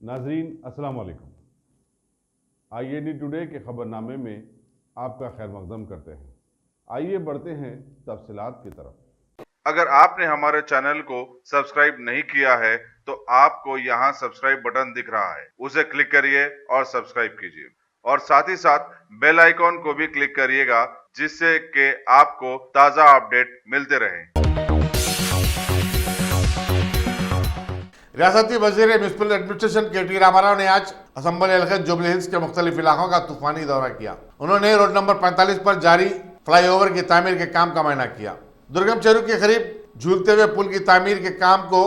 नाजरीन अस्सलाम वालेकुम। IAD टुडे के खबरनामे में आपका खैर मकदम करते हैं। आइए बढ़ते हैं तफसीलात की तरफ। अगर आपने हमारे चैनल को सब्सक्राइब नहीं किया है तो आपको यहाँ सब्सक्राइब बटन दिख रहा है, उसे क्लिक करिए और सब्सक्राइब कीजिए और साथ ही साथ बेल आइकॉन को भी क्लिक करिएगा जिससे कि आपको ताज़ा अपडेट मिलते रहें। रियासती वजीर म्यूनसिपल एडमिनिस्ट्रेशन KT रामाराव ने आज असम्बली हल्के जुबली हिल्स के मुख्तलिफ इलाकों का तूफानी दौरा किया। उन्होंने रोड नंबर 45 पर जारी फ्लाईओवर की तामीर के काम का मुआयना किया। दुर्गम चेरू के करीब झूलते हुए पुल की तामीर के काम को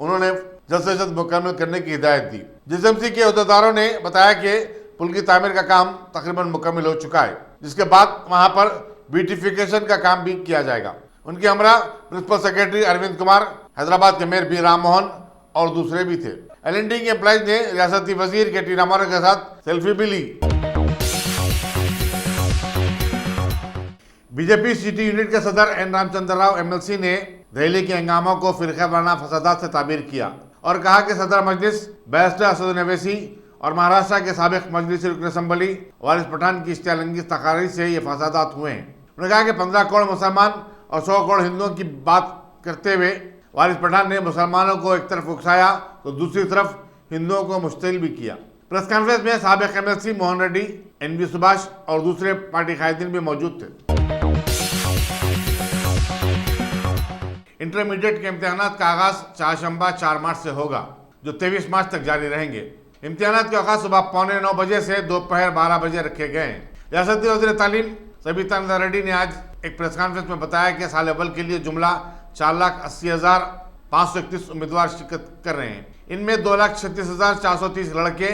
उन्होंने जल्द से जल्द मुकम्मल करने की हिदायत दी। GSMC के अहदेदारों ने बताया कि पुल की तामीर का काम तकरीबन मुकम्मल हो चुका है, जिसके बाद वहां पर ब्यूटिफिकेशन का काम भी किया जाएगा। उनके हमरा प्रिंसिपल सेक्रेटरी अरविंद कुमार, हैदराबाद के मेयर B राममोहन और दूसरे भी थे। LND के एम्प्लॉइज ने रियासती वजीर KT रामाराव के साथ सेल्फी भी ली। बीजेपी सिटी यूनिट के सदर N रामचंद्र राव MLC ने दिल्ली के हंगामों को फिरका वाराना फसादात से ताबीर किया और कहा कि सदर मजलिस बैरिस्टर असदुद्दीन अवैसी और महाराष्ट्र के साबिक मजलिसी रुकन असम्बली वारिस पठान की इश्तियालंगी तकारीर से ये फसादात हुए हैं। उन्होंने कहा कि 15 करोड़ मुसलमान और 100 करोड़ हिंदुओं की बात करते हुए वारिस पठान ने मुसलमानों को एक तरफ उकसाया तो दूसरी तरफ हिंदुओं को मुश्तिल भी किया। प्रेस कॉन्फ्रेंस में साबिक MLC मोहन रेड्डी, NV सुभाष और दूसरे पार्टी कायदीन भी मौजूद थे। इंटरमीडिएट के इम्तिहानात का आगाज चारशंबा 4 मार्च से होगा, जो 23 मार्च तक जारी रहेंगे। इम्तिहानात के आगाज सुबह 9:15 बजे से दोपहर 12 बजे रखे गए हैं। रियासती वज़ीर तालीम सबिता इंद्रा रेड्डी ने आज एक प्रेस कॉन्फ्रेंस में बताया कि साल अव्वल के लिए जुमला 4,80,531 उम्मीदवार शिरकत कर रहे हैं। इनमें 2,36,430 लड़के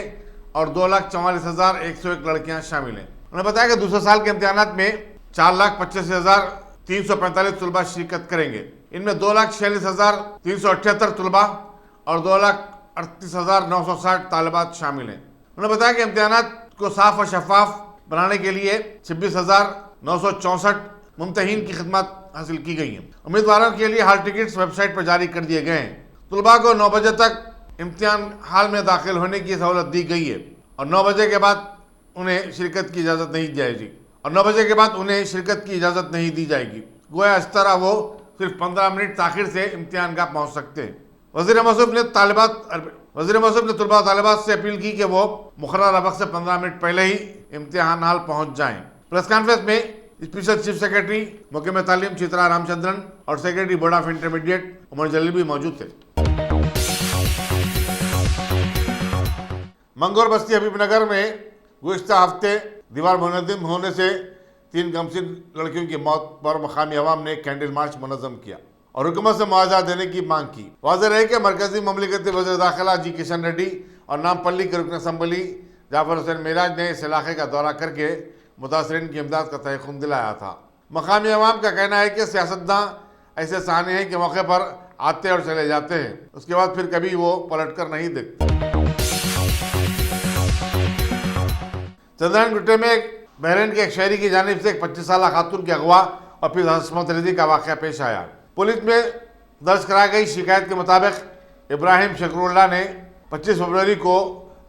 और 2,44,101 लड़कियां शामिल हैं। उन्होंने बताया कि दूसरे साल के इम्तिहानात में 4,85,345 तलबा शिरकत करेंगे। इनमें 2,46,378 तलबा और 2,38,960 तालिबात शामिल हैं। उन्होंने बताया कि इम्तिहानात को साफ और शफाफ बनाने के लिए 26,964 मुमतहीन की खिदमत हासिल की गई हैं। उम्मीदवारों के लिए हॉल टिकट्स वेबसाइट पर जारी कर दिए गए हैं। तलबा को 9 बजे तक इम्तिहान हाल में दाखिल होने की सहूलत दी गई है और 9 बजे के बाद उन्हें शिरकत की इजाज़त नहीं दी जाएगी। गोया इस तरह वो सिर्फ 15 मिनट ताखिर से इम्तिहान गाह पहुँच सकते हैं। वज़ीर मौसूफ ने तलबा तालिबात से अपील की कि वो मुकर्रर वक्त से 15 मिनट पहले ही इम्तिहान हाल पहुँच जाएँ। प्रेस कॉन्फ्रेंस में स्पेशल चीफ सेक्रेटरी मुकम्मल तालीम चित्रा रामचंद्रन और secretary board of intermediate Umar Jaleel भी मौजूद थे। मंगोर बस्ती हबीबनगर में गुज़िश्ता हफ्ते दीवार मुनज़्ज़म होने से 3 कमसिन लड़कियों की मौत पर मकामी अवाम ने कैंडल मार्च मुनज़्ज़म किया और हुकूमत से मुआवजा देने की मांग की। वाज़ेह रहे कि मरकजी ममलिकती वज़ीर दाखिला G किशन रेड्डी और नामपल्ली के रुकन असम्बली जाफर हुसैन मेराज ने इस इलाके का दौरा करके मुतासरीन की इमदाद का तयक़ुन दिलाया था। मकामी अवाम का कहना है कि सियासतदान ऐसे साने हैं कि मौके पर आते और चले जाते हैं, उसके बाद फिर कभी वो पलट कर नहीं देखते। चंद्रयान गुट्टे में बहरीन के एक शहरी की जानिब से एक 25 साल खातून की अगवा और फिर हस्मत रेजी का वाक़या पेश आया। पुलिस में दर्ज कराई गई शिकायत के मुताबिक इब्राहिम शकरुल्लाह ने 25 फरवरी को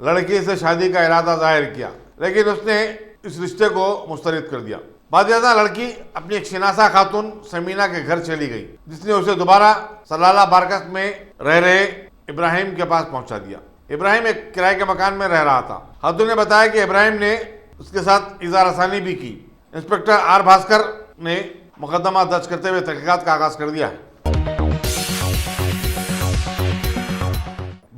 लड़की से शादी का इरादा जाहिर किया, लेकिन उसने इस रिश्ते को मुस्तरद कर दिया। बादशाह लड़की अपनी एक शिनासा खातून समीना के घर चली गई, जिसने उसे दोबारा सलाला बारकस में रह रहे इब्राहिम के पास पहुंचा दिया। इब्राहिम एक किराए के मकान में रह रहा था। खातून ने बताया कि इब्राहिम ने उसके साथ इज़हार आसानी भी की। इंस्पेक्टर R भास्कर ने मुकदमा दर्ज करते हुए तहकीकात का आगाज कर दिया है।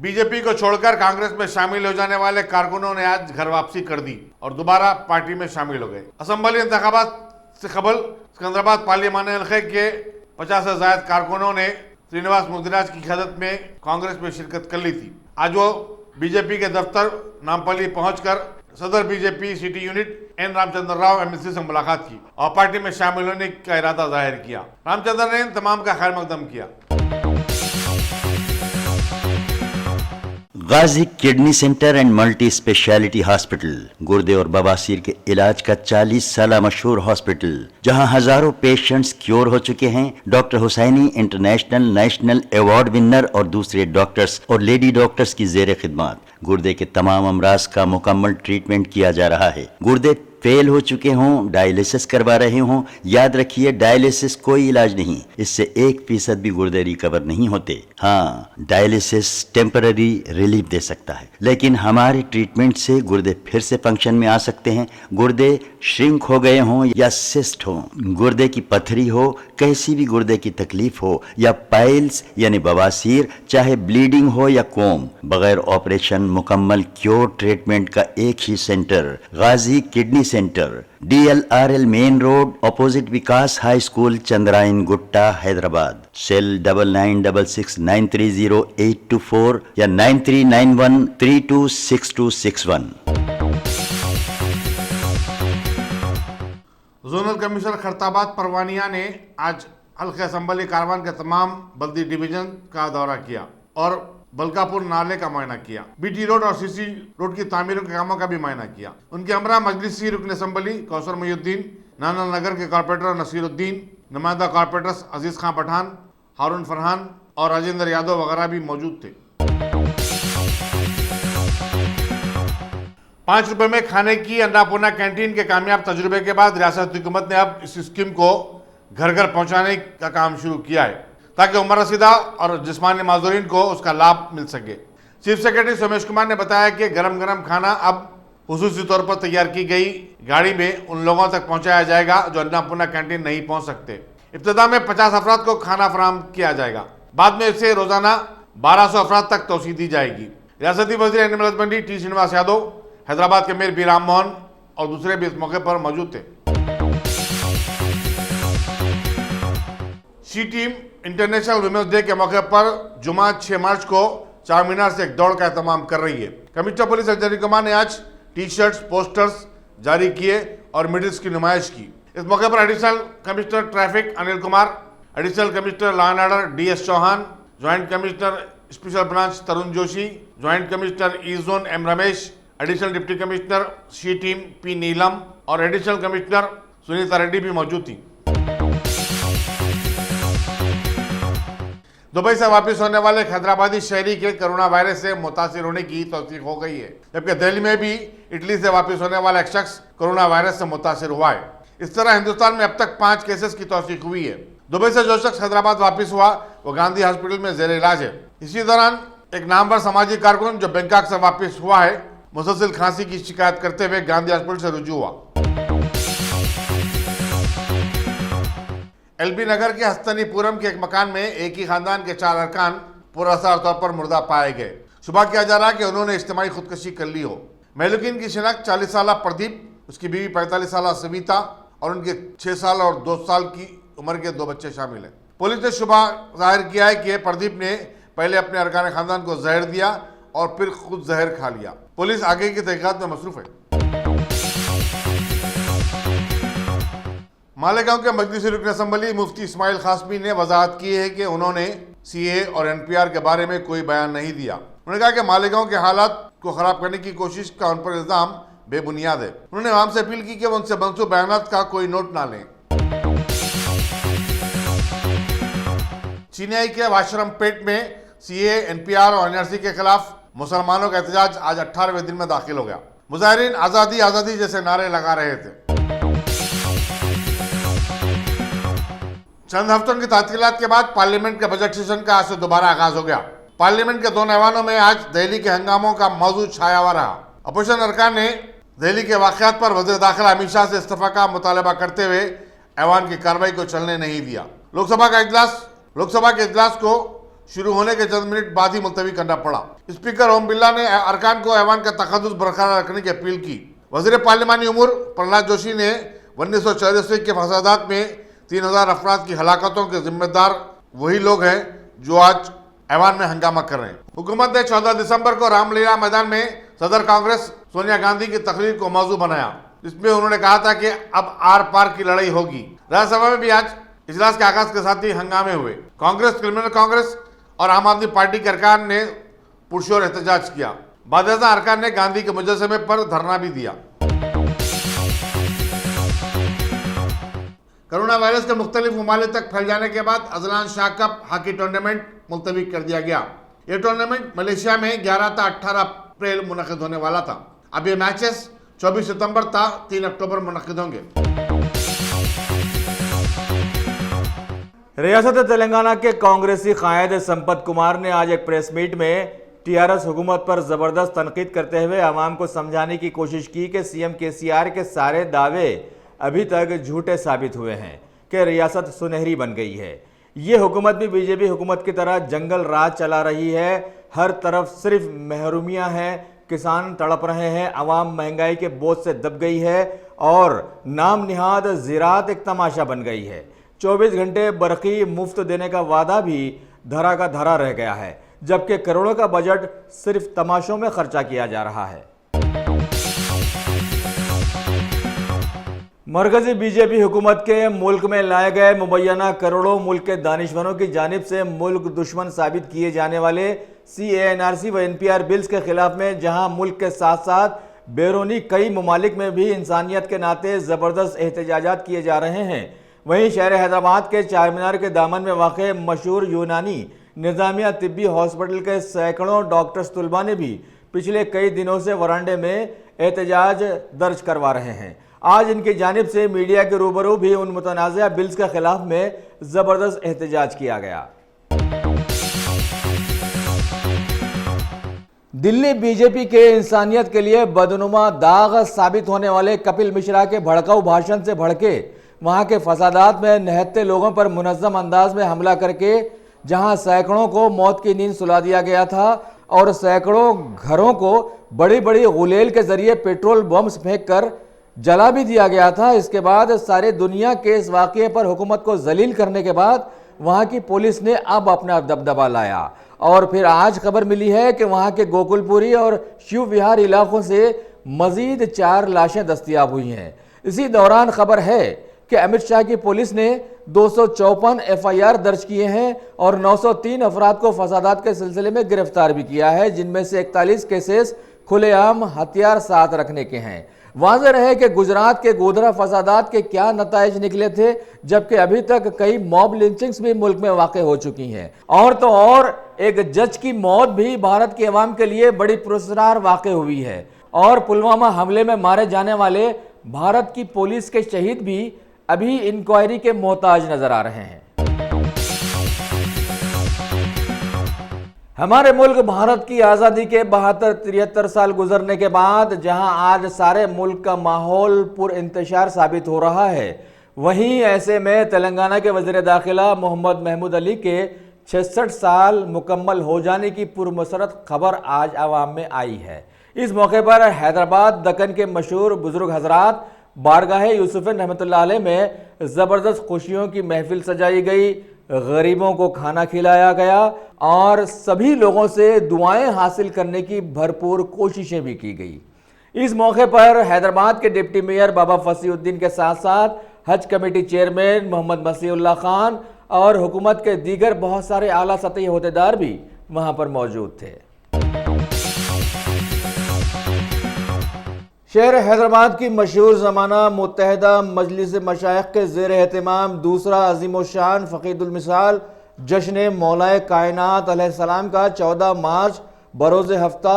बीजेपी को छोड़कर कांग्रेस में शामिल हो जाने वाले कारकुनों ने आज घर वापसी कर दी और दोबारा पार्टी में शामिल हो गए। असम्बली इंतखाबात से कबल सिकंदराबाद पार्लियामानी हल्के के 50 से ज़ायद कारकुनों ने श्रीनिवास मुदिराज की क़यादत में कांग्रेस में शिरकत कर ली थी। आज वो बीजेपी के दफ्तर नामपल्ली पहुंचकर सदर BJP city unit N Ramchandra Rao MLC से मुलाकात की और पार्टी में शामिल होने का इरादा जाहिर किया। रामचंद्र ने इन तमाम का खैर मकदम किया। Ghazi kidney centre and multi speciality hospital, गुर्दे और बवासीर के इलाज का 40 साल मशहूर हॉस्पिटल, जहां हजारों पेशेंट्स क्योर हो चुके हैं। Doctor Husaini international national award winner और दूसरे डॉक्टर्स और लेडी डॉक्टर्स की जेर खिदमत गुर्दे के तमाम अमराज का मुकम्मल ट्रीटमेंट किया जा रहा है। गुर्दे फेल हो चुके हों, डायलिसिस करवा रहे हों, याद रखिए डायलिसिस कोई इलाज नहीं, इससे 1% भी गुर्दे रिकवर नहीं होते। हाँ, डायलिसिस टेम्पररी रिलीफ दे सकता है, लेकिन हमारे ट्रीटमेंट से गुर्दे फिर से फंक्शन में आ सकते हैं। गुर्दे श्रिंक हो गए हों या सिस्ट हो, गुर्दे की पथरी हो, कैसी भी गुर्दे की तकलीफ हो या पाइल्स यानी बवासीर, चाहे ब्लीडिंग हो या कोम, बगैर ऑपरेशन मुकम्मल क्योर ट्रीटमेंट का एक ही centre, Ghazi kidney centre, DLRL main road, opposite Vikas high school, Chandrayan Gutta, Hyderabad. Cell 9966930824 या 9391326261। जोनल कमिश्नर खैरताबाद परवानिया ने आज हल्का असम्बली कारवान के तमाम बल्दी डिवीजन का दौरा किया और बलकापुर नाले का मुआयना किया। BT रोड और CC रोड की तामीरों के कामों का भी मुआयना किया। उनके हमरा मजलिसी रुकन असम्बली कौसर मुहिउद्दीन, नाना नगर के कॉर्पोरेटर नसीरुद्दीन, नुमाइंदा कॉर्पोरेटर्स अजीज खान पठान, हारून फरहान और राजेंद्र यादव वगैरह भी मौजूद थे। 5 रुपए में खाने की अन्नपूर्णा कैंटीन के कामयाब तजुर्बे के बाद रियासत हुकूमत ने अब इस स्कीम को घर घर पहुंचाने का काम शुरू किया है ताकि उम्र रसीदा और जिस्मानी माजूरीन को उसका लाभ मिल सके। चीफ सेक्रेटरी सोमेश कुमार ने बताया कि गरम गरम खाना अब खुसूसी तौर पर तैयार की गई गाड़ी में उन लोगों तक पहुंचाया जाएगा जो अन्नपूर्णा कैंटीन नहीं पहुंच सकते। इब्तिदा में 50 अफराद को खाना फराहम किया जाएगा, बाद में इसे रोजाना 1200 अफराद तक तोसी दी जाएगी। रियासती वजीर animal husbandry T Srinivas Yadav, Hyderabad के मेयर B राम मोहन और दूसरे भी इस मौके पर मौजूद थे। She team international women's day के मौके पर जुमा 6 मार्च को चार मीनार से एक दौड़ का एहतमाम कर रही है। कमिश्नर पुलिस अजय कुमार ने आज टी-शर्ट्स, पोस्टर्स जारी किए और मेडल्स की नुमाइश की। इस मौके पर additional commissioner traffic Anil Kumar, additional commissioner law and order DS Chauhan, joint commissioner special branch Tarun Joshi, joint commissioner E zone M Ramesh, additional deputy commissioner she team P Neelam और एडिशनल कमिश्नर सुनीता रेड्डी भी मौजूद थी। दुबई से वापस होने वाले हैदराबादी शहरी के कोरोना वायरस से मुतासिर होने की तौसीक हो गई है, जबकि दिल्ली में भी इटली से वापस होने वाला एक शख्स कोरोना वायरस से मुतासिर हुआ है। इस तरह हिंदुस्तान में अब तक 5 केसेस की तौसीक हुई है। दुबई से जो शख्स हैदराबाद वापस हुआ वो गांधी हॉस्पिटल में जेर इलाज है। इसी दौरान एक नामवर सामाजिक कारकुन जो बैंकॉक से वापस हुआ है, मुसलसल खांसी की शिकायत करते हुए गांधी हॉस्पिटल से रुजू हुआ। LB नगर के हस्तनीपुरम के एक मकान में एक ही खानदान के 4 अरकान पुरअसर तौर पर मुर्दा पाए गए। शुबा किया जा रहा है कि उन्होंने इज्तिमाई खुदकशी कर ली हो। महलूकीन की शिनाख्त 40 साल प्रदीप, उसकी बीवी 45 साल सविता और उनके 6 साल और 2 साल की उम्र के 2 बच्चे शामिल हैं। पुलिस ने शुबा जाहिर किया है कि प्रदीप ने पहले अपने अरकान खानदान को जहर दिया और फिर खुद जहर खा लिया। पुलिस आगे की तहकीकात में मसरूफ है। मालेगांव के मजलिसी रुकन असम्बली मुफ्ती इस्माइल खासमी ने वजाहत की है कि उन्होंने CA और NPR के बारे में कोई बयान नहीं दिया। उन्होंने कहा कि मालेगांव के हालात को खराब करने की कोशिश का उन पर इल्जाम बेबुनियाद है। उन्होंने आवाम से अपील की कि वो उनसे मंसूब बयानात का कोई नोट ना लें। चेन्नई के वाशरमपेट में CA, NPR और NRC के खिलाफ मुसलमानों का एहतजाज आज 18वें दिन में दाखिल हो गया। मुजाहिरीन आज़ादी आज़ादी जैसे नारे लगा रहे थे। चंद हफ्तों की तातीलात के बाद पार्लियामेंट के बजट सेशन का आज से दोबारा आगाज हो गया। पार्लियामेंट के 2 ऐवानों में आज दिल्ली के हंगामों का मौजूद छाया हुआ रहा। अपोजिशन अरकान ने दिल्ली के वाकयात पर वज़ीर दाखिला अमित शाह से इस्तीफा का मुतालबा करते हुए ऐवान की कार्रवाई को चलने नहीं दिया। लोकसभा के इजलास को शुरू होने के चंद मिनट बाद ही मुलतवी करना पड़ा। स्पीकर ओम बिरला ने अरकान को ऐवान का तक़द्दुस बरकरार रखने की अपील की। वज़ीर पार्लिमानी उमूर प्रहलाद जोशी ने 1984 के फसादात में 3000 अफराद की हलाकतों के जिम्मेदार वही लोग हैं जो आज ऐवान में हंगामा कर रहे हैं। हुकूमत ने 14 दिसंबर को रामलीला मैदान में सदर कांग्रेस सोनिया गांधी की तकरीर को मौजू बनाया, जिसमें उन्होंने कहा था कि अब आर पार की लड़ाई होगी। राज्यसभा में भी आज इजलास के आगाज के साथ ही हंगामे हुए। कांग्रेस, क्रिमिनल कांग्रेस और आम आदमी पार्टी के अरकान ने पुरशोर एहतजाज किया। बादशाह अरकान ने गांधी के मुजस्समे पर धरना भी दिया। कोरोना वायरस के मुख्तलिफ ममालिक तक फैल जाने के बाद Ajlan Shah cup hockey tournament मुलतवी कर दिया गया। यह टूर्नामेंट मलेशिया में 11 से 18 अप्रैल मुनक़िद होने वाला था। अब ये मैचेस 24 सितंबर था 3 अक्टूबर मुनक़िद होंगे। रियासत तेलंगाना के कांग्रेसी कायद संपत कुमार ने आज एक प्रेस मीट में टीआरएस हुकूमत पर जबरदस्त तनकीद करते हुए आवाम को समझाने की कोशिश की कि सीएम केसीआर के सारे दावे अभी तक झूठे साबित हुए हैं कि रियासत सुनहरी बन गई है। ये हुकूमत भी बीजेपी हुकूमत की तरह जंगल राज चला रही है। हर तरफ सिर्फ महरूमियां हैं, किसान तड़प रहे हैं, आवाम महंगाई के बोझ से दब गई है और नाम निहाद ज़राअत एक तमाशा बन गई है। 24 घंटे बरक़ी मुफ्त देने का वादा भी धरा का धरा रह गया है, जबकि करोड़ों का बजट सिर्फ तमाशों में खर्चा किया जा रहा है। मरकजी बीजेपी हुकूमत के मुल्क में लाए गए मुबैना करोड़ों मुल्क के दानिशवरों की जानिब से मुल्क दुश्मन साबित किए जाने वाले CANRC व NPR बिल्स के खिलाफ में जहां मुल्क के साथ साथ बैरूनी कई ममालिक में भी इंसानियत के नाते ज़बरदस्त एहतजाजात किए जा रहे हैं, वहीं शहर हैदराबाद के चारमीनार के दामन में वाक़ मशहूर यूनानी निज़ामिया तिब्बी हॉस्पिटल के सैकड़ों डॉक्टर्स तलबा ने भी पिछले कई दिनों से वरांडे में एहतजाज दर्ज करवा रहे हैं। आज इनकी जानिब से मीडिया के रूबरू भी उन मुतनाज़ा बिल्स के खिलाफ में ज़बरदस्त एहतजाज किया गया। दिल्ली बीजेपी के इंसानियत के लिए बदनुमा दाग साबित होने वाले कपिल मिश्रा के भड़काऊ भाषण से भड़के वहां के फसादात में निहत्ते लोगों पर मुनज़्ज़म अंदाज में हमला करके जहां सैकड़ों को मौत की नींद सुला दिया गया था और सैकड़ों घरों को बड़ी बड़ी गुलेल के जरिए पेट्रोल बम्स फेंक कर जला भी दिया गया था। इसके बाद सारे दुनिया के इस वाक़ये पर हुकूमत को जलील करने के बाद वहां की पुलिस ने अब अपना दबदबा लाया और फिर आज खबर मिली है कि वहां के गोकुलपुरी और शिव विहार इलाकों से मजीद 4 लाशें दस्तयाब हुई हैं। इसी दौरान खबर है कि अमित शाह की पुलिस ने 254 FIR दर्ज किए हैं और 903 अफराद को फसादात के सिलसिले में गिरफ्तार भी किया है, जिनमें से 41 केसेस खुलेआम हथियार साथ रखने के हैं। वाज़ेह है कि गुजरात के गोधरा फसादात के क्या नताइज निकले थे, जबकि अभी तक कई मॉब लिंचिंग्स भी मुल्क में वाक़ई हो चुकी हैं। और तो और एक जज की मौत भी भारत के अवाम के लिए बड़ी पुरस्कार वाक़ई हुई है और पुलवामा हमले में मारे जाने वाले भारत की पुलिस के शहीद भी अभी इंक्वायरी के मोहताज नजर आ रहे हैं। हमारे मुल्क भारत की आज़ादी के 72-73 साल गुजरने के बाद जहां आज सारे मुल्क का माहौल पुरइंतशार साबित हो रहा है, वहीं ऐसे में तेलंगाना के वज़ीर दाखिला मोहम्मद महमूद अली के 66 साल मुकम्मल हो जाने की पुरमसरत खबर आज आवाम में आई है। इस मौके पर हैदराबाद दक्कन के मशहूर बुजुर्ग हजरात बारगाह यूसुफ़ रहमतुल्लाह अलैह में ज़बरदस्त खुशियों की महफिल सजाई गई, गरीबों को खाना खिलाया गया और सभी लोगों से दुआएं हासिल करने की भरपूर कोशिशें भी की गई। इस मौके पर हैदराबाद के डिप्टी मेयर बाबा फसीउद्दीन के साथ साथ हज कमेटी चेयरमैन मोहम्मद मसीहुल्लाह खान और हुकूमत के दीगर बहुत सारे आला सतही अहदेदार भी वहां पर मौजूद थे। शहर हैदराबाद की मशहूर ज़माना मुत्तहिदा मजलिस मशाइख के ज़ेर एहतमाम दूसरा अज़ीमुश्शान फ़क़ीदुल मिसाल जश्न मौलाए कायनात अलैहिस्सलाम का 14 मार्च बरोज़ हफ्ता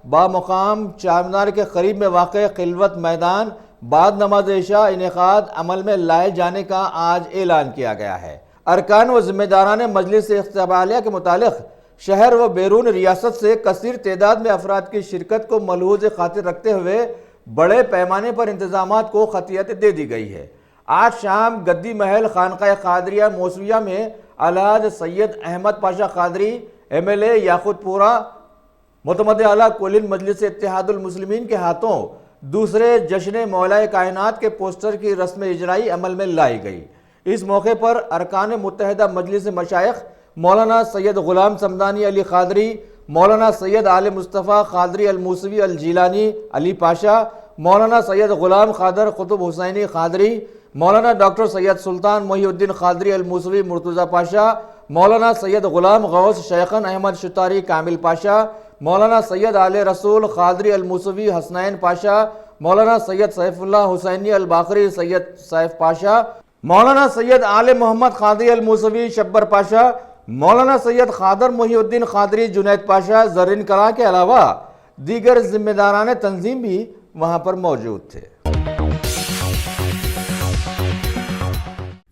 बामुकाम चारमीनार के करीब में वाक़ खिलवत मैदान बाद नमाज इशा इनेकाद अमल में लाए जाने का आज ऐलान किया गया है। अरकान व ज़िम्मेदारान मजलिस इख्तिबारिया के मुतालिक शहर व बैरून रियासत से कसीर तादाद में अफराद की शिरकत को मलहूज़ खातिर रखते हुए बड़े पैमाने पर इंतजामात को खतियत दे दी गई है। आज शाम गद्दी महल खानकाह कादरिया मौसविया में अलहाज सैयद अहमद पाशा कादरी MLA याकूतपुरा मुतमद्दे आला कुलिन मजलिस इत्तेहादुल मुस्लिमीन के हाथों दूसरे जश्न मौलाए कायनात के पोस्टर की रस्म इजराई अमल में लाई गई। इस मौके पर अरकान मुत्तहिदा मजलिस मशाइख मौलाना सैयद गुलाम समदानी अली कादरी, मौलाना सैयद आले मुस्तफ़ा कादरी अल मूसवी अल जीलानी अली पाशा, मौलाना सैयद गुलाम कादर कुतुब हुसैनी कादरी, मौलाना डॉक्टर सैयद सुल्तान मोहिउद्दीन कादरी अल मूसवी मुर्तज़ा पाशा, मौलाना सैयद गुलाम गौस शेखन अहमद शुतारी कामिल पाशा, मौलाना सैयद आले रसूल कादरी अल मूसवी हसनैन पाशा, मौलाना सैयद सैफुल्लाह हुसैनी अल बाकरी सैयद सैफ पाशा, मौलाना सैयद आले मोहम्मद कादरी अल मूसवी शब्बर पाशा, मौलाना सैयद खादर मोहिउद्दीन कादरी जुनैद पाशा जरीन कला के अलावा दीगर जिम्मेदारान तंजीम भी वहां पर मौजूद थे।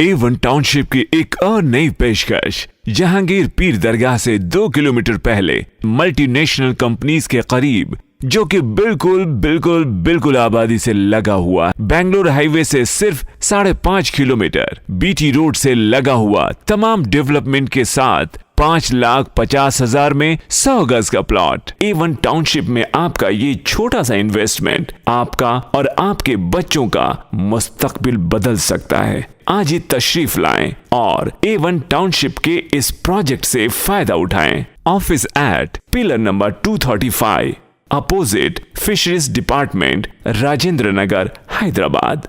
A1 टाउनशिप की एक और नई पेशकश जहांगीर पीर दरगाह से 2 किलोमीटर पहले मल्टीनेशनल कंपनीज के करीब, जो कि बिल्कुल आबादी से लगा हुआ, बेंगलोर हाईवे से सिर्फ 5.5 किलोमीटर, बीटी रोड से लगा हुआ, तमाम डेवलपमेंट के साथ 5,50,000 में 100 गज का प्लॉट। A1 टाउनशिप में आपका ये छोटा सा इन्वेस्टमेंट आपका और आपके बच्चों का मुस्तकबिल बदल सकता है। आज ही तशरीफ लाएं और A1 टाउनशिप के इस प्रोजेक्ट से फायदा उठाएं। Office at pillar number 235 opposite fisheries department, Rajendra Nagar, Hyderabad.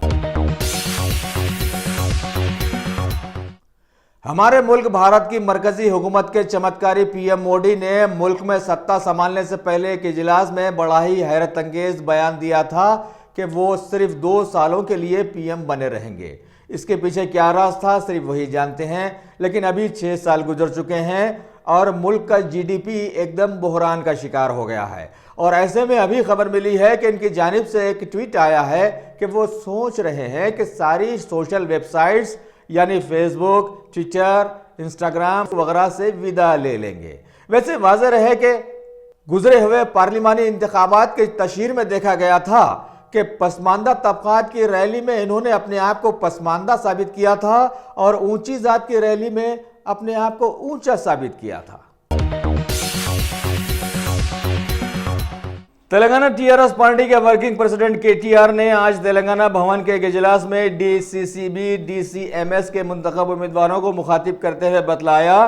हमारे मुल्क भारत की मरकजी हुकूमत के चमत्कारी पीएम मोदी ने मुल्क में सत्ता संभालने से पहले एक इजलास में बड़ा ही हैरत अंगेज बयान दिया था कि वो सिर्फ 2 सालों के लिए पीएम बने रहेंगे। इसके पीछे क्या राज था सिर्फ वही जानते हैं, लेकिन अभी 6 साल गुजर चुके हैं और मुल्क का जीडीपी एकदम बहरान का शिकार हो गया है। और ऐसे में अभी खबर मिली है कि इनकी जानिब से एक ट्वीट आया है कि वो सोच रहे हैं कि सारी सोशल वेबसाइट्स यानी फेसबुक, ट्विटर, इंस्टाग्राम वगैरह से विदा ले लेंगे। वैसे वाज़ेह रहे कि गुजरे हुए पार्लिमानी इंतखाबात के तशहीर में देखा गया था कि पसमानदा तबकात की रैली में इन्होंने अपने आप को पसमानदा साबित किया था और ऊंची जात की रैली में अपने आप को ऊंचा साबित किया था। तेलंगाना टीआरएस पार्टी के वर्किंग प्रेसिडेंट केटीआर ने आज तेलंगाना भवन के एक इजलास में डीसीसीबी, डीसीएमएस के मुंतखब उम्मीदवारों को मुखातिब करते हुए बतलाया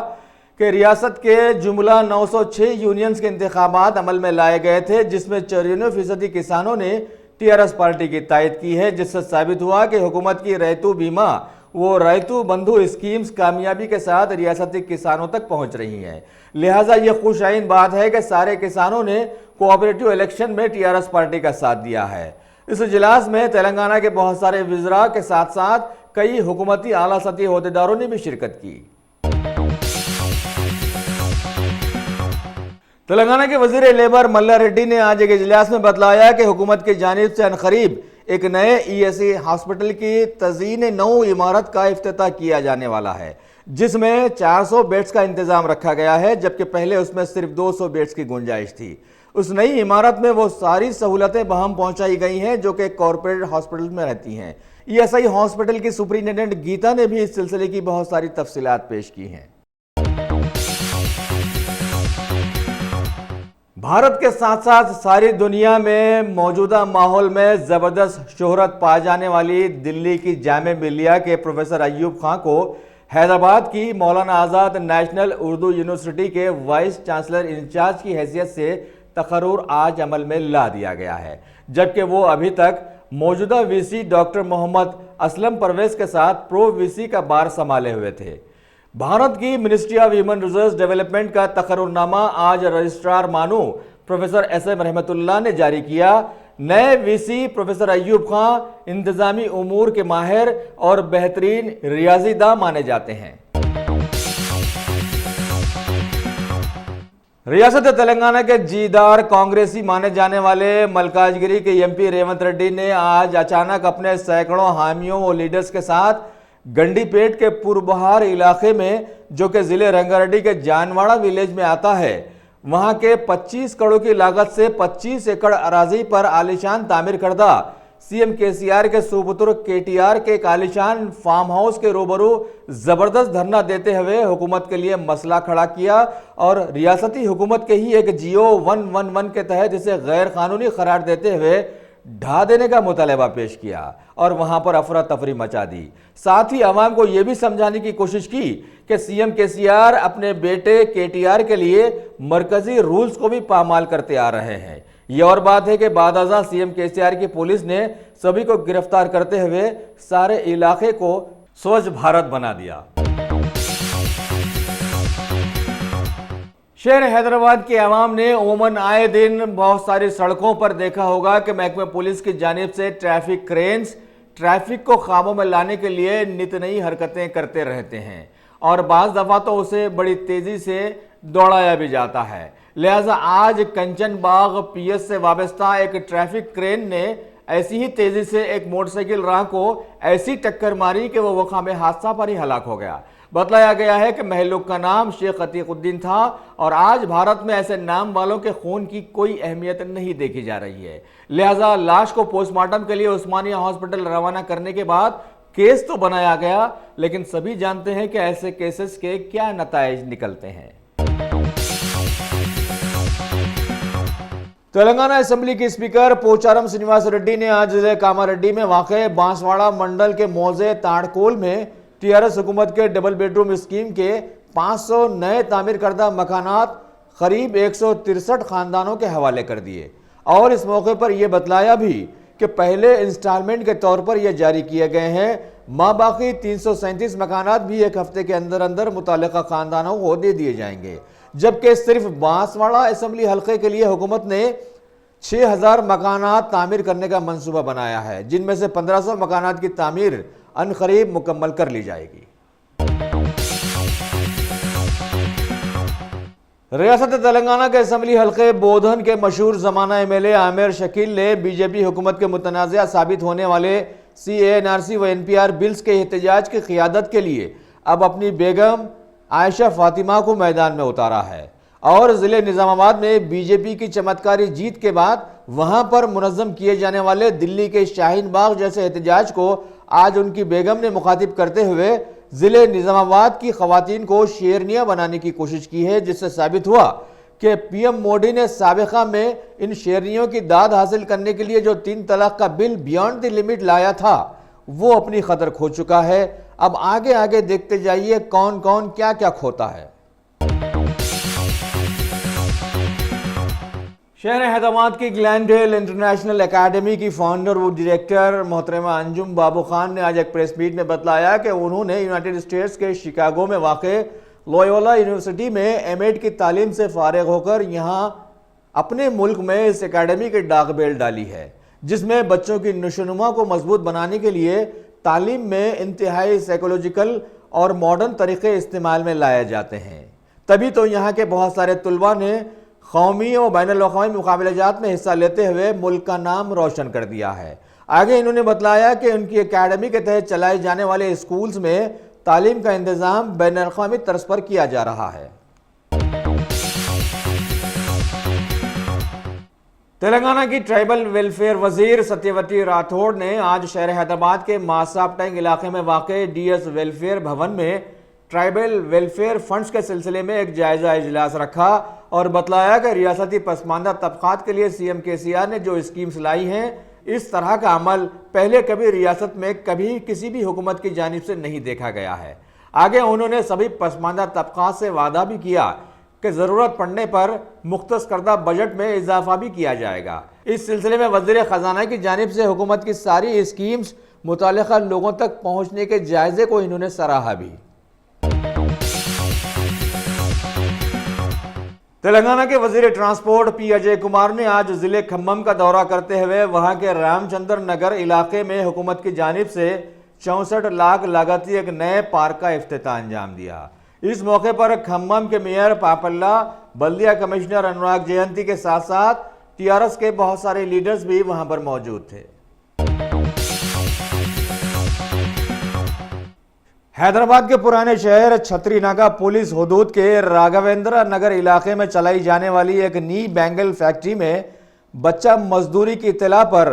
कि रियासत के जुमला 906 यूनियंस के इंतखाबात अमल में लाए गए थे, जिसमें 94% किसानों ने टीआरएस पार्टी की तायद की है, जिससे साबित हुआ कि हुकूमत की रैतू बीमा वो रैतू बंधु स्कीम्स कामयाबी के साथ रियासती किसानों तक पहुंच रही हैं। लिहाजा ये खुशाइन बात है कि सारे किसानों ने कोऑपरेटिव इलेक्शन में टीआरएस पार्टी का साथ दिया है। इस इजलास में तेलंगाना के बहुत सारे वज़रा के साथ साथ कई हुकूमती आला सतही ओहदेदारों ने भी शिरकत की। तेलंगाना के वजीर लेबर मल्ला रेड्डी ने आज एक इजलास में बतलाया कि हुकूमत की जानिब से अनकरीब एक नए ईएसआई हॉस्पिटल की तज़ीन नौ इमारत का इफ्तिताह किया जाने वाला है, जिसमें 400 बेड्स का इंतजाम रखा गया है, जबकि पहले उसमें सिर्फ 200 बेड्स की गुंजाइश थी। उस नई इमारत में वो सारी सहूलतें बहम पहुंचाई गई हैं जो कि कॉरपोरेट हॉस्पिटल में रहती हैं। ईएसआई हॉस्पिटल की सुपरिटेंडेंट गीता ने भी इस सिलसिले की बहुत सारी तफसीलात पेश की हैं। भारत के साथ साथ सारी दुनिया में मौजूदा माहौल में ज़बरदस्त शोहरत पा जाने वाली दिल्ली की जामे मिलिया के प्रोफेसर अय्यूब खां को हैदराबाद की मौलाना आज़ाद नेशनल उर्दू यूनिवर्सिटी के वाइस चांसलर इंचार्ज की हैसियत से तकर्रुर आज अमल में ला दिया गया है, जबकि वो अभी तक मौजूदा वीसी डॉक्टर मोहम्मद असलम परवेज के साथ प्रो वीसी का बार संभाले हुए थे। भारत की ministry of human resource development का तकर्रुरनामा आज रजिस्ट्रार मानू प्रोफेसर SM रहमतुल्लाह ने जारी किया। नए वीसी प्रोफेसर अय्यूब खां इंतजामी उमूर के माहिर और बेहतरीन रियाजीदा माने जाते हैं। रियासत तेलंगाना के जीदार कांग्रेसी माने जाने वाले मलकाजगिरी के MP रेवंत रेड्डी ने आज अचानक अपने सैकड़ों हामियों और लीडर्स के साथ गंडीपेट के पुरबहार इलाके में, जो कि जिले रंगारेड्डी के जानवाड़ा विलेज में आता है, वहां के 25 करोड़ की लागत से 25 एकड़ अराजी पर आलीशान तामीर करदा सीएम केसीआर के सुपुत्र केटीआर के एक आलीशान फार्म हाउस के रूबरू जबरदस्त धरना देते हुए हुकूमत के लिए मसला खड़ा किया और रियासती हुकूमत के ही एक जियो 111 के तहत इसे गैर कानूनी करार देते हुए ढा देने का मुतालबा पेश किया और वहां पर अफरा तफरी मचा दी। साथ ही अवाम को यह भी समझाने की कोशिश की कि सीएम केसीआर अपने बेटे केटीआर के लिए मरकजी रूल्स को भी पामाल करते आ रहे हैं। यह और बात है कि बादअज़ां सीएम केसीआर की पुलिस ने सभी को गिरफ्तार करते हुए सारे इलाके को स्वच्छ भारत बना दिया। शहर हैदराबाद के अवाम ने ओमन आए दिन बहुत सारी सड़कों पर देखा होगा कि महकमे पुलिस की जानिब से ट्रैफिक क्रेन्स ट्रैफिक को काबू में लाने के लिए नित नई हरकतें करते रहते हैं और बाज़ दफ़ा तो उसे बड़ी तेज़ी से दौड़ाया भी जाता है। लिहाजा आज कंचन बाग पीएस से वाबस्ता एक ट्रैफिक क्रेन ने ऐसी ही तेज़ी से एक मोटरसाइकिल राह को ऐसी टक्कर मारी कि वो वक़ा में हादसा पर ही हलाक हो गया। बतलाया गया है कि महलूक का नाम शेख अतीकुद्दीन था और आज भारत में ऐसे नाम वालों के खून की कोई अहमियत नहीं देखी जा रही है। लिहाजा लाश को पोस्टमार्टम के लिए उस्मानिया हॉस्पिटल रवाना करने के बाद केस तो बनाया गया, लेकिन सभी जानते हैं कि ऐसे केसेस के क्या नताइज निकलते हैं। तेलंगाना असेंबली के स्पीकर पोचारम श्रीनिवास रेड्डी ने आज जिले कामारेड्डी में वाक़े बांसवाड़ा मंडल के मौजे ताड़कोल में टीआरएस हुकूमत के डबल बेडरूम स्कीम के 500 नए तामीर करदा मकानात करीब 163 खानदानों के हवाले कर दिए और इस मौके पर यह बतलाया भी कि पहले इंस्टॉलमेंट के तौर पर यह जारी किए गए हैं। बाकी 337 मकानात भी एक हफ्ते के अंदर अंदर मुतालिका खानदानों को दे दिए जाएंगे, जबकि सिर्फ बांसवाड़ा असेंबली हल्के के लिए हुकूमत ने 6000 मकानात तामीर करने का मंसूबा बनाया है, जिनमें से 1500 मकानात की तामीर अनकरीब मुकम्मल कर ली जाएगी। रियासत तेलंगाना के असेंबली हल्के बोधन के मशहूर जमाना एमएलए आमिर शकील ने बीजेपी हुकूमत के मुतनाज़ा साबित होने वाले CANRC व NPR बिल्स के एहतजाज की क़ियादत के लिए अब अपनी बेगम आयशा फातिमा को मैदान में उतारा है और ज़िले निज़ामाबाद में बीजेपी की चमत्कारी जीत के बाद वहां पर मुनज़्ज़म किए जाने वाले दिल्ली के शाहीन बाग जैसे एहतजाज को आज उनकी बेगम ने मुखातिब करते हुए ज़िले निज़ामाबाद की ख़वातीन को शेरनियाँ बनाने की कोशिश की है, जिससे साबित हुआ कि PM मोदी ने साबिक़ा में इन शेरनियों की दाद हासिल करने के लिए जो 3 तलाक का बिल बियॉन्ड द लिमिट लाया था वो अपनी खतर खो चुका है। अब आगे आगे देखते जाइए कौन कौन क्या क्या खोता है। शहर हैदराबाद की ग्लैंडेल इंटरनेशनल एकेडमी की फाउंडर व डायरेक्टर मोहतरमा अंजुम बाबू खान ने आज एक प्रेस मीट में बतलाया कि उन्होंने यूनाइटेड स्टेट्स के शिकागो में वाक़े लोयोला यूनिवर्सिटी में एमएड की तालीम से फारिग होकर यहाँ अपने मुल्क में इस एकेडमी की डाक बेल डाली है, जिसमें बच्चों की नशोनुमा को मजबूत बनाने के लिए तालीम में इंतहाई साइकोलॉजिकल और मॉडर्न तरीक़े इस्तेमाल में लाए जाते हैं। तभी तो यहाँ के बहुत सारे तलबा ने कौमी और बैनुल-अक़वामी मुकाबलाजात में हिस्सा लेते हुए मुल्क का नाम रोशन कर दिया है। आगे इन्होंने बतलाया कि उनकी एकेडमी के तहत चलाए जाने वाले स्कूल्स में तालीम का इंतज़ाम बैनुल-अक़वामी तर्ज पर किया जा रहा है। तेलंगाना की ट्राइबल वेलफेयर वजीर सत्यवती राठौड़ ने आज शहर हैदराबाद के मासापटैंग इलाके में वाक़े DS वेलफेयर भवन में ट्राइबल वेलफेयर फंड्स के सिलसिले में एक जायजा इजलास रखा और बतलाया कि रियासती पसमानदा तबकात के लिए CM KCR ने जो स्कीम्स लाई हैं, इस तरह का अमल पहले कभी रियासत में कभी किसी भी हुकूमत की जानिब से नहीं देखा गया है। आगे उन्होंने सभी पसमानदा तबकात से वादा भी किया कि ज़रूरत पड़ने पर मुख्तस करदा बजट में इजाफा भी किया जाएगा। इस सिलसिले में वज़ीर ख़जाना की जानिब से हुकूमत की सारी स्कीम्स मुतालिका लोगों तक पहुँचने के जायजे को इन्होंने सराहा भी। तेलंगाना के वजीर ट्रांसपोर्ट P अजय कुमार ने आज जिले खम्मम का दौरा करते हुए वहां के रामचंद्र नगर इलाके में हुकूमत की जानिब से 64 लाख लागती एक नए पार्क का इफ्तिताह अंजाम दिया। इस मौके पर खम्मम के मेयर पापल्ला, बल्दिया कमिश्नर अनुराग जयंती के साथ साथ TRS के बहुत सारे लीडर्स भी वहां पर मौजूद थे। हैदराबाद के पुराने शहर छतरीनागा पुलिस हुदूद के राघवेंद्र नगर इलाके में चलाई जाने वाली एक नी बैंगल फैक्ट्री में बच्चा मजदूरी की इत्तला पर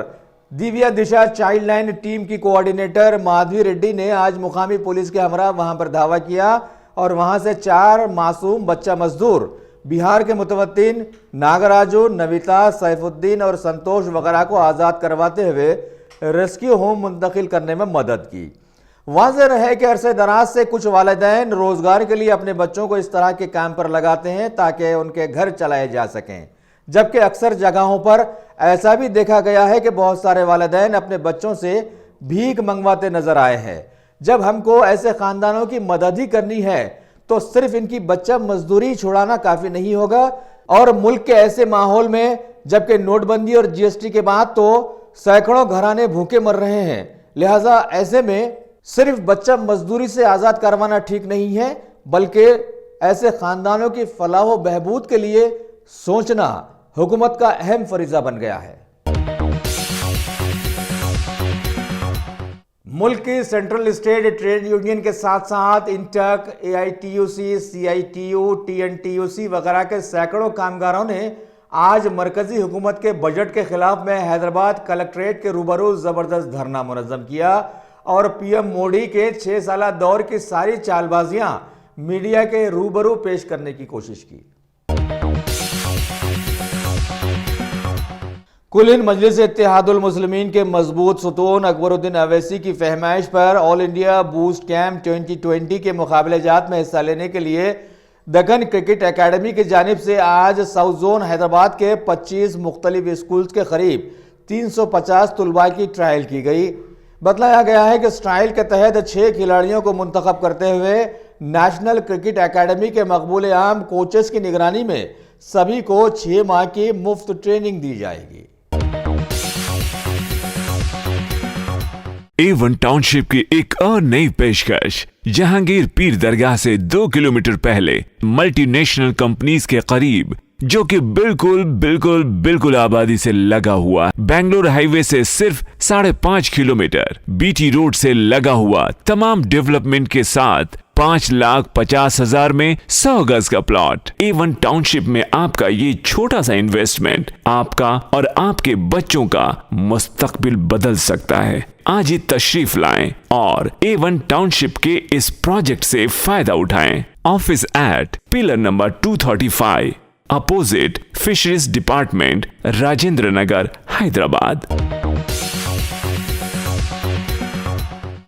दिव्या दिशा चाइल्ड लाइन टीम की कोऑर्डिनेटर माधवी रेड्डी ने आज मुकामी पुलिस के हमरा वहां पर धावा किया और वहां से 4 मासूम बच्चा मजदूर बिहार के मुतवत्तिन नागराजू, नविता, सैफुद्दीन और संतोष वगैरह को आज़ाद करवाते हुए रेस्क्यू होम मुंतकिल करने में मदद की। वाज़ेह है कि अरसे दराज से कुछ वालिदैन रोजगार के लिए अपने बच्चों को इस तरह के काम पर लगाते हैं ताकि उनके घर चलाए जा सकें, जबकि अक्सर जगहों पर ऐसा भी देखा गया है कि बहुत सारे वालिदैन अपने बच्चों से भीख मंगवाते नजर आए हैं। जब हमको ऐसे खानदानों की मदद ही करनी है तो सिर्फ इनकी बच्चा मजदूरी छुड़ाना काफी नहीं होगा। और मुल्क के ऐसे माहौल में जबकि नोटबंदी और जीएसटी के बाद तो सैकड़ों घराने भूखे मर रहे हैं, लिहाजा ऐसे में सिर्फ बच्चा मजदूरी से आजाद करवाना ठीक नहीं है, बल्कि ऐसे खानदानों की फलाह व बहबूद के लिए सोचना हुकूमत का अहम फरीजा बन गया है। मुल्क की सेंट्रल स्टेट ट्रेड यूनियन के साथ साथ इंटक, एआईटीयूसी, सीआईटीयू, टीएनटीयूसी वगैरह के सैकड़ों कामगारों ने आज मरकजी हुकूमत के बजट के खिलाफ में हैदराबाद कलेक्ट्रेट के रूबरू जबरदस्त धरना मुनज़्ज़म किया और पीएम मोदी के 6 साला दौर की सारी चालबाजियां मीडिया के रूबरू पेश करने की कोशिश की। कुल हिंद मजलिस इत्तेहादुल मुस्लिमीन के मजबूत सुतून अकबरुद्दीन अवैसी की फहमाइश पर ऑल इंडिया बूस्ट कैंप 2020 के मुकाबलेजात में हिस्सा लेने के लिए दक्कन क्रिकेट एकेडमी की जानिब से आज साउथ जोन हैदराबाद के 25 मुख्तलिफ स्कूल्स के करीब 350 तुलबा की ट्रायल की गई। बतलाया गया है कि इस ट्रायल के तहत 6 खिलाड़ियों को मुंतखब करते हुए नेशनल क्रिकेट एकेडमी के मकबूल आम कोचेस की निगरानी में सभी को 6 माह की मुफ्त ट्रेनिंग दी जाएगी। A1 टाउनशिप की एक और नई पेशकश। जहांगीर पीर दरगाह से 2 किलोमीटर पहले मल्टीनेशनल कंपनीज के करीब, जो कि बिल्कुल आबादी से लगा हुआ, बेंगलोर हाईवे से सिर्फ 5.5 किलोमीटर, बीटी रोड से लगा हुआ, तमाम डेवलपमेंट के साथ 5,50,000 में 100 गज का प्लॉट। A1 टाउनशिप में आपका ये छोटा सा इन्वेस्टमेंट आपका और आपके बच्चों का मुस्तकबिल बदल सकता है। आज ही तशरीफ लाएं और A1 टाउनशिप के इस प्रोजेक्ट से फायदा उठाएं। Office at pillar number 235 opposite fisheries department, Rajendra Nagar, Hyderabad.